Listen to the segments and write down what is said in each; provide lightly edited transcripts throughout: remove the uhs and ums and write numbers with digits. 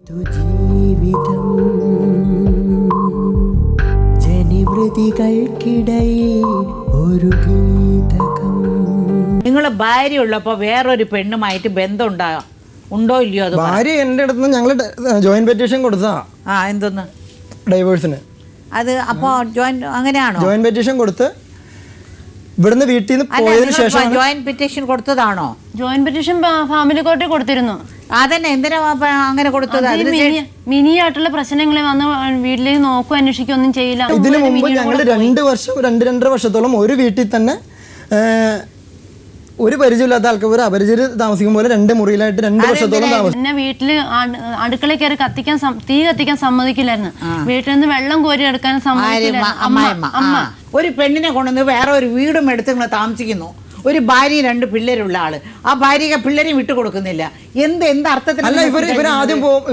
ജീവിതം ജനിവൃതികൾക്കിടയിൽ ഒരു ഗീതകം. നിങ്ങൾ ഭാര്യ ഉള്ളപ്പോൾ വേറൊരു പെണ്ണുമായിട്ട് ബന്ധം ഉണ്ടോ ഇല്ലയോ? അത് ഭാര്യ എൻ്റെ അടുത്ത് ഞങ്ങൾ ജോയിന്റ് പെറ്റീഷൻ കൊടുത്താ. എന്തൊന്ന് ഡൈവേഴ്സിന് അത് അപ്പോൾ അങ്ങനെയാണോ? ജോയിന്റ് പെറ്റീഷൻ കൊടുത്ത് ഇവിടുന്ന് വീട്ടിൽ നിന്ന് പോയതിനു ശേഷം ജോയിന്റ് പെറ്റീഷൻ കൊടുത്തതാണോ? ജോയിന്റ് പെറ്റീഷൻ ഫാമിലി കോർട്ടിൽ കൊടുത്തിരുന്നു. അതന്നെ എന്തിനാ അങ്ങനെ കൊടുത്തത്? മിനി ആയിട്ടുള്ള പ്രശ്നങ്ങളെ വന്ന് വീട്ടിലേക്ക് നോക്കും അന്വേഷിക്കും ഒന്നും ചെയ്യില്ല. ഇതിനു മുമ്പ് ഞങ്ങൾ 2-2.5 വർഷത്തോളം ഒരു വീട്ടിൽ തന്നെ ഒരു പരിചയമില്ലാത്ത ആൾക്കാർ അപരിചിതർ താമസിക്കും പോലെ 2 മുറിയിലായിട്ട് 2 വർഷത്തോളം താമസിക്കും. പിന്നെ വീട്ടില് അടുക്കളയിൽ കയറി തീ കത്തിക്കാൻ സമ്മതിക്കില്ലായിരുന്നു. വീട്ടിൽ നിന്ന് വെള്ളം കോരി എടുക്കാൻ സമ്മതിക്കില്ല. ഒരു പെണ്ണിനെ കൊണ്ടുവന്ന് വേറെ ഒരു വീടും എടുത്ത് നിങ്ങൾ താമസിക്കുന്നു. ഒരു ഭാര്യ 2 പിള്ളേരുള്ള ആള്, ആ ഭാര്യക്ക് പിള്ളേരെ വിട്ടുകൊടുക്കുന്നില്ല. എന്ത് അർത്ഥത്തിൽ? അല്ല,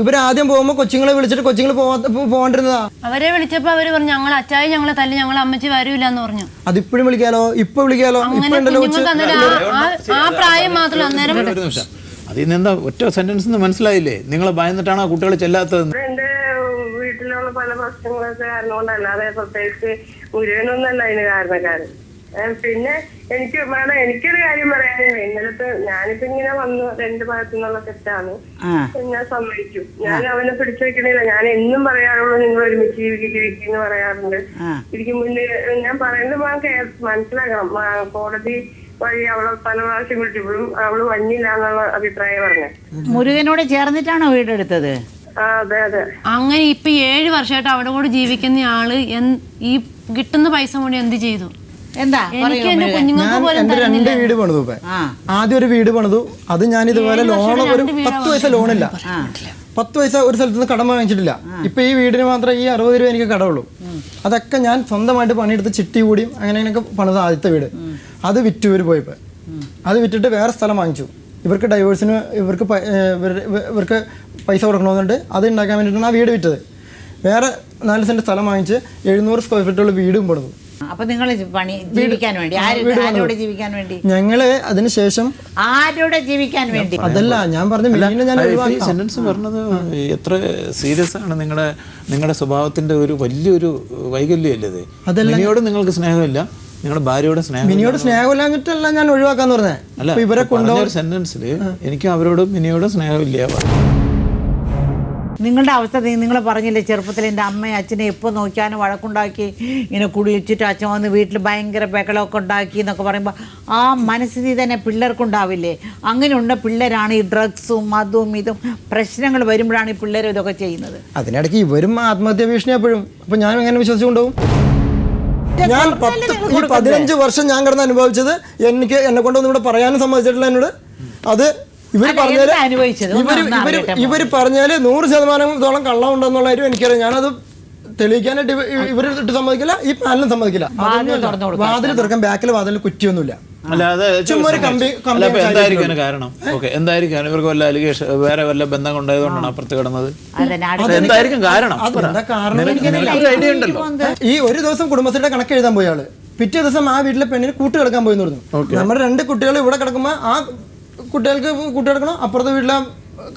ഇവരാദ്യം പോകുമ്പോ കൊച്ചുങ്ങളെ വിളിച്ചിട്ട് കൊച്ചുങ്ങൾ പോകണ്ടിരുന്നതാ. അവരെ വിളിച്ചപ്പോ അവര് പറഞ്ഞു ഞങ്ങൾ അച്ചായി ഞങ്ങളെ തല്ലി ഞങ്ങളെ അമ്മച്ചി വരൂല എന്ന് പറഞ്ഞു. അതിപ്പോഴും വിളിക്കാലോ, ഇപ്പൊ വിളിക്കാലോ. ആ പ്രായം മാത്രമല്ല. അന്നേരം അതിൽ നിന്ന് എന്താ ഒറ്റ സെന്റൻസ് മനസ്സിലായില്ലേ? നിങ്ങളെ ഭയന്നിട്ടാണ് ആ കുട്ടികളെ ചെല്ലാത്തത്. എന്റെ വീട്ടിലുള്ള പല പ്രശ്നങ്ങളൊക്കെ കാരണം കൊണ്ടല്ലാതെ പ്രത്യേകിച്ച് മുരുകനൊന്നല്ല അതിന് കാരണക്കാരൻ. പിന്നെ എനിക്കൊരു കാര്യം പറയാനില്ല. ഇന്നലത്തെ ഞാനിപ്പോ ഇങ്ങനെ വന്നു 2 ഭാഗത്തു നിന്നുള്ള തെറ്റാണ്, ഞാൻ സമ്മതിച്ചു. ഞാൻ അവനെ പിടിച്ചു വെക്കണില്ല. ഞാൻ എന്നും പറയാറുള്ളൂ നിങ്ങൾ ഒരുമിച്ച് ജീവിക്കുന്നു പറയാറുണ്ട്. ഇതിക്ക് മുന്നേ ഞാൻ പറയുന്നത് മനസ്സിലാക്കണം. കോടതി വഴി അവളെ പല പ്രാവശ്യം വിളിച്ചപ്പോഴും അവള് വന്നില്ല എന്നുള്ള അഭിപ്രായം പറഞ്ഞു. മുരുകനോട് ചേർന്നിട്ടാണോ വീടെടുത്തത്? അതെ അതെ. അങ്ങനെ ഇപ്പൊ 7 വർഷമായിട്ട് അവിടെ കൂടെ ജീവിക്കുന്ന ആള് ഈ കിട്ടുന്ന പൈസ കൊണ്ട് എന്ത് ചെയ്തു? എന്താ എനിക്ക് എന്റെ കുഞ്ഞുങ്ങൾക്ക് പോലും എന്റെ 2 വീട് പണിതു. ആദ്യം ഒരു വീട് പണിതു. അത് ഞാൻ ഇതുപോലെ ലോൺ ഒരു 10 പൈസ ലോണില്ല, 10 പൈസ ഒരു സ്ഥലത്ത് നിന്ന് കടം വാങ്ങിച്ചിട്ടില്ല. ഇപ്പൊ ഈ വീടിന് മാത്രം ഈ 60 രൂപ എനിക്ക് കടമുള്ളൂ. അതൊക്കെ ഞാൻ സ്വന്തമായിട്ട് പണിയെടുത്ത് ചിട്ടി കൂടിയും അങ്ങനെയൊക്കെ പണിത് ആദ്യത്തെ വീട്. അത് വിറ്റു. ഇവർ പോയപ്പോ അത് വിറ്റിട്ട് വേറെ സ്ഥലം വാങ്ങിച്ചു. ഇവർക്ക് ഡൈവേഴ്സിന് ഇവർക്ക് പൈസ കൊടുക്കണമെന്നുണ്ട്. അത് ഉണ്ടാക്കാൻ വേണ്ടിയിട്ടാണ് ആ വീട് വിറ്റത്. വേറെ 4 സെന്റ് സ്ഥലം വാങ്ങിച്ച് 700 സ്ക്വയർ ഫീറ്റുള്ള വീടും പണിതു. അപ്പൊ നിങ്ങൾ ജീവിക്കാൻ വേണ്ടി ആരോടെ ജീവിക്കാൻ വേണ്ടി? ഞങ്ങള് അതിനുശേഷം ആരോടെ ജീവിക്കാൻ വേണ്ടി? അതല്ല ഞാൻ പറഞ്ഞു. സെന്റൻസ് പറഞ്ഞത് എത്ര സീരിയസ് ആണ് നിങ്ങളുടെ സ്വഭാവത്തിന്റെ ഒരു വലിയൊരു വൈകല്യമല്ലേ ഇത്? മിനിയോട് നിങ്ങൾക്ക് സ്നേഹമില്ല, നിങ്ങളുടെ ഭാര്യയോട് മിനിയോട് സ്നേഹമില്ലാഞ്ഞിട്ടല്ല ഞാൻ ഒഴിവാക്കാന്ന് പറഞ്ഞേ. അല്ല, ഇവരെ കൊണ്ടുപോയ സെന്റൻസിൽ എനിക്ക് അവരോടും മിനിയോടും സ്നേഹമില്ല. നിങ്ങളുടെ അവസ്ഥ നിങ്ങൾ പറഞ്ഞില്ലേ, ചെറുപ്പത്തിൽ എൻ്റെ അമ്മയും അച്ഛനെ എപ്പോൾ നോക്കിയാലും വഴക്കുണ്ടാക്കി, ഇങ്ങനെ കുടിച്ചിട്ട് അച്ഛൻ വന്ന് വീട്ടിൽ ഭയങ്കര ബഹളമൊക്കെ ഉണ്ടാക്കി എന്നൊക്കെ പറയുമ്പോൾ ആ മനസ്ഥിതി തന്നെ പിള്ളേർക്കുണ്ടാവില്ലേ? അങ്ങനെയുള്ള പിള്ളേരാണ് ഈ ഡ്രഗ്സും അതും ഇതും പ്രശ്നങ്ങൾ വരുമ്പോഴാണ് ഈ പിള്ളേർ ഇതൊക്കെ ചെയ്യുന്നത്. അതിനിടയ്ക്ക് ഇവരും ആത്മഹത്യാ ഭീഷണി എപ്പോഴും. അപ്പൊ ഞാൻ എങ്ങനെ വിശ്വസിച്ചുകൊണ്ടാവും? ഞാൻ 15 വർഷം ഞാൻ കിടന്ന് അനുഭവിച്ചത് എന്നെ കൊണ്ടൊന്നും ഇവിടെ പറയാനും സമ്മതിച്ചിട്ടില്ല എന്നോട്. അത് ഇവര് പറഞ്ഞാല് 100% കള്ളം ഉണ്ടെന്നുള്ള കാര്യം എനിക്കറിയാം. ഞാനത് തെളിയിക്കാനായിട്ട് ഇവരിട്ട് സമ്മതിക്കില്ല, ഈ പാനലും സമ്മതിക്കില്ല. വാതിൽ തുറക്കാൻ ബാക്കിൽ വാതിൽ കുറ്റിയൊന്നുമില്ല. എന്തായിരിക്കും ഇവർക്ക് വല്ല അലിഗേഷൻ വേറെ വല്ല ബന്ധം കൊണ്ടായതുകൊണ്ടാണ് അപ്പുറത്ത് കിടന്നത്? എന്തായിരിക്കും കാരണം? ഈ ഒരു ദിവസം കുടുംബശ്രീയുടെ കണക്ക് എഴുതാൻ പോയ ആള് പിറ്റേ ദിവസം ആ വീട്ടിലെ പെണ്ണിന് കൂട്ട് കിടക്കാൻ പോയെന്ന് പറഞ്ഞു. നമ്മുടെ 2 കുട്ടികൾ ഇവിടെ കിടക്കുമ്പോ ആ കുട്ടികൾക്ക് കൂട്ടെടുക്കണോ, അപ്പുറത്തെ വീട്ടിലെ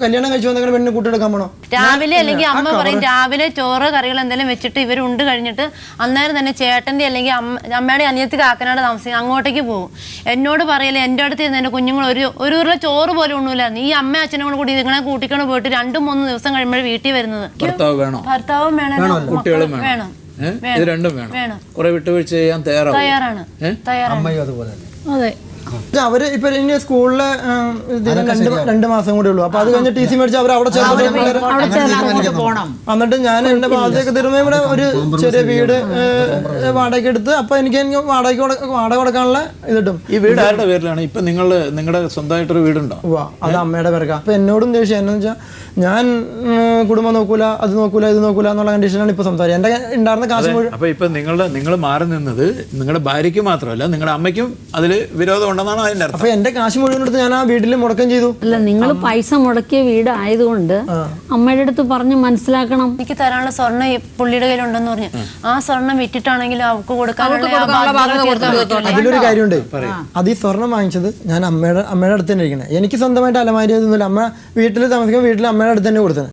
കല്യാണം കഴിച്ചു വന്ന പെണ്ണിന് കൂട്ടെടുക്കാൻ പോണോ? രാവിലെ അല്ലെങ്കിൽ അമ്മ പറയും രാവിലെ ചോറ് കറികൾ എന്തെങ്കിലും വെച്ചിട്ട് ഇവരുണ്ട് കഴിഞ്ഞിട്ട് അന്നേരം തന്നെ ചേട്ടന്റെ അല്ലെങ്കിൽ അമ്മയുടെ അനിയത്തി കാക്കനാട് താമസിക്കും, അങ്ങോട്ടേക്ക് പോകും. എന്നോട് പറയല്ലേ, എൻ്റെ അടുത്ത് എന്റെ കുഞ്ഞുങ്ങൾ ഒരു ഉരുള ചോറ് പോലും ഉണ്ണൂലായിരുന്നു. ഈ അമ്മ അച്ഛനും കൂടി നിങ്ങളെ കൂട്ടിക്കൊണ്ട് പോയിട്ട് 2-3 ദിവസം കഴിയുമ്പോൾ വീട്ടിൽ വരുന്നത്. ഭർത്താവും വേണം, കുട്ടികളും വേണം, വേണം. കുറെ വിട്ടുവീഴ്ച ചെയ്യാൻ തയ്യാറാണ്. അതെ. അവര് ഇപ്പൊ ഇനി സ്കൂളിലെ 2 മാസം കൂടെ ഉള്ളൂ. അപ്പൊ അത് കഴിഞ്ഞ് TC മേടിച്ച് അവർ അവിടെ എന്നിട്ട് ഞാൻ എന്റെ ബാധ്യതയൊക്കെ തീരുമ്പോ ഇവിടെ ഒരു ചെറിയ വീട് വാടക എടുത്ത് അപ്പൊ എനിക്ക് വാടക കൊടുക്കാനുള്ള ഇത് കിട്ടും. ഈ വീട് ആരുടെ പേരിലാണ്? ഇപ്പൊ നിങ്ങളുടെ സ്വന്തമായിട്ടൊരു വീടുണ്ടോ? അത് അമ്മയുടെ പേർക്കാ. അപ്പൊ എന്നോടും ദേഷ്യം എന്നു വെച്ചാൽ ഞാൻ കുടുംബം നോക്കൂല, അത് നോക്കൂല, ഇത് നോക്കൂല എന്നുള്ള കണ്ടീഷനാണ് ഇപ്പൊ സംസാരിക്കുക. എന്റെ ഉണ്ടായിരുന്ന കാശ് മുഴുവൻ. അപ്പൊ ഇപ്പൊ നിങ്ങൾ മാറി നിന്നത് നിങ്ങളുടെ ഭാര്യയ്ക്ക് മാത്രമല്ല നിങ്ങളുടെ അമ്മയ്ക്കും അതില് വിരോധം ഉണ്ടെന്നാണ് അതിന്റെ അർത്ഥം. അപ്പൊ എന്റെ കാശ് മുഴുവൻ എടുത്ത് ഞാൻ ആ വീട്ടിൽ മുടക്കം ചെയ്തു. അല്ല, നിങ്ങൾ പൈസ മുടക്കിയ വീട് ആയതുകൊണ്ട് അമ്മയുടെ അടുത്ത് പറഞ്ഞ് മനസ്സിലാക്കണം. എനിക്ക് തരാനുള്ള സ്വർണ്ണം പുള്ളിയുടെ കയ്യിലുണ്ടെന്ന് പറഞ്ഞു. ആ സ്വർണ്ണം വിറ്റിട്ടാണെങ്കിലും അവർക്ക് കൊടുക്കാനുള്ള. അതിലൊരു കാര്യമുണ്ട്. അത് ഈ സ്വർണം വാങ്ങിച്ചത് ഞാൻ അമ്മയുടെ അടുത്ത് തന്നെ ഇരിക്കണേ. എനിക്ക് സ്വന്തമായിട്ട് അലമാരി ഒന്നുമില്ല. അമ്മ വീട്ടിൽ താമസിക്കുമ്പോൾ വീട്ടിൽ അമ്മയുടെ അടുത്ത് തന്നെ കൊടുത്തത്.